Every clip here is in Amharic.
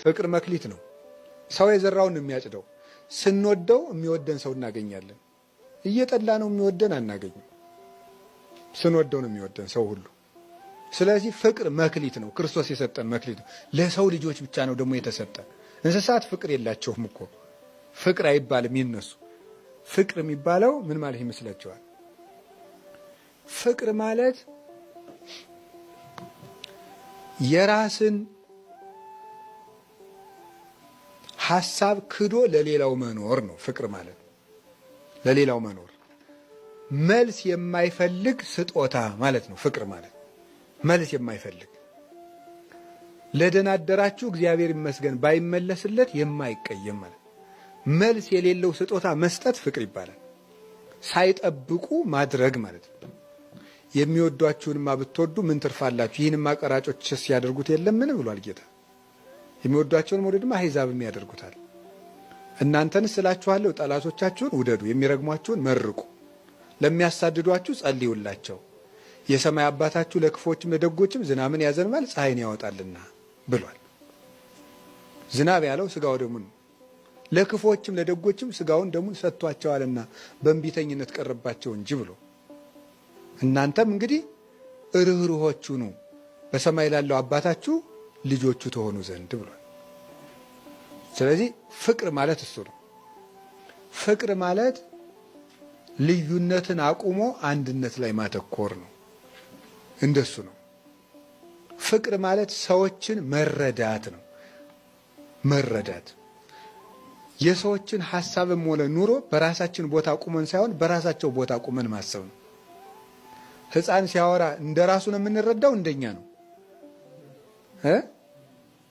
ፍቅር መክሊት ነው። ሰው የዘራውን የሚያጭደው። ስንወደው የሚወደን ሰው እናገኛለን። እየጠላ ነው የሚወደን አናገኝም። ስንወደው ነው የሚወደን ሰው ሁሉ። ስለዚህ ፍቅር መክሊት ነው። ክርስቶስ የሰጠን መክሊት ነው። ለሰው ልጆች ብቻ ነው ደግሞ የተሰጠ። እንስሳት ፍቅር የላቸውም እኮ። ፍቅር አይባልም ይነሱ። ፍቅር የሚባለው ምን ማለት ይመስላችኋል? ፍቅር ማለት የራስን ሐሳብ ክዶ ለሌላው መኖር ነው። ፍቅር ማለት ለሌላው መኖር፣ መልስ የማይፈልግ ስጦታ ማለት ነው። ፍቅር ማለት መልስ የማይፈልግ ለደናደራችሁ እግዚአብሔር ይመስገን ባይመለስለት የማይቀየም ማለት መልስ የሌለው ስጦታ መስጠት ፍቅር ይባላል። ሳይጠብቁ ማድረግ ማለት ነው። የሚወዷችሁንማ ብትወዱ ምን ትርፋላችሁ? ይህንማ ቀራጮች ሲያደርጉት የለምን ብሏል ጌታ። የሚወዷቸውን መውደድማ አሕዛብም ያደርጉታል። እናንተንስ እላችኋለሁ ጠላቶቻችሁን ውደዱ፣ የሚረግሟችሁን መርቁ፣ ለሚያሳድዷችሁ ጸልዩላቸው፣ የሰማይ አባታችሁ ለክፎችም ለደጎችም ዝናብን ያዘንባል ፀሐይን ያወጣልና ብሏል። ዝናብ ያለው ስጋው ደሙን ነው። ለክፎችም ለደጎችም ስጋውን ደሙን ሰጥቷቸዋልና በእንቢተኝነት ቀረባቸው እንጂ ብሎ እናንተም እንግዲህ ርኅሩኆች ሁኑ በሰማይ ላለው አባታችሁ ልጆቹ ተሆኑ ዘንድ ብሏል። ስለዚህ ፍቅር ማለት እሱ ነው። ፍቅር ማለት ልዩነትን አቁሞ አንድነት ላይ ማተኮር ነው። እንደሱ ነው። ፍቅር ማለት ሰዎችን መረዳት ነው። መረዳት የሰዎችን ሐሳብም ሆነ ኑሮ በራሳችን ቦታ ቁመን ሳይሆን በራሳቸው ቦታ ቁመን ማሰብ ነው። ሕፃን ሲያወራ እንደ ራሱ ነው የምንረዳው፣ እንደኛ ነው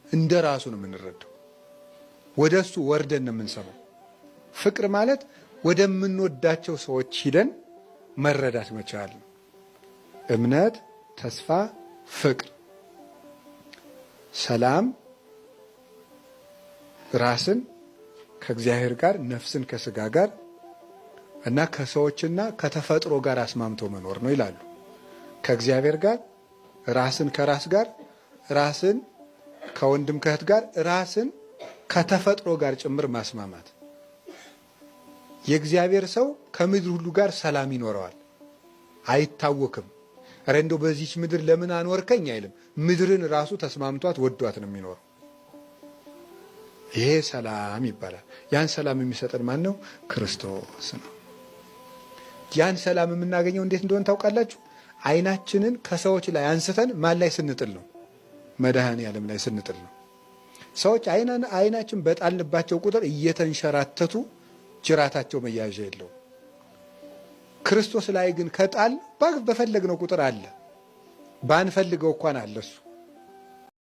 እንደ ራሱ ነው የምንረዳው። ወደ እሱ ወርደን ነው የምንሰማው። ፍቅር ማለት ወደምንወዳቸው ሰዎች ሂደን መረዳት መቻል ነው። እምነት፣ ተስፋ፣ ፍቅር፣ ሰላም፣ ራስን ከእግዚአብሔር ጋር ነፍስን ከስጋ ጋር እና ከሰዎችና ከተፈጥሮ ጋር አስማምቶ መኖር ነው ይላሉ። ከእግዚአብሔር ጋር፣ ራስን ከራስ ጋር፣ ራስን ከወንድም ከእህት ጋር፣ ራስን ከተፈጥሮ ጋር ጭምር ማስማማት። የእግዚአብሔር ሰው ከምድር ሁሉ ጋር ሰላም ይኖረዋል፣ አይታወክም። ኧረ እንደው በዚች ምድር ለምን አኖርከኝ አይልም። ምድርን ራሱ ተስማምቷት ወዷት ነው የሚኖረው። ይሄ ሰላም ይባላል። ያን ሰላም የሚሰጠን ማን ነው? ክርስቶስ ነው። ያን ሰላም የምናገኘው እንዴት እንደሆነ ታውቃላችሁ? ዓይናችንን ከሰዎች ላይ አንስተን ማን ላይ ስንጥል ነው? መድኃኔዓለም ላይ ስንጥል ነው። ሰዎች ዓይናችን በጣልንባቸው ቁጥር እየተንሸራተቱ ጅራታቸው መያዣ የለው። ክርስቶስ ላይ ግን ከጣል በፈለግነው ቁጥር አለ፣ ባንፈልገው እንኳን አለ እሱ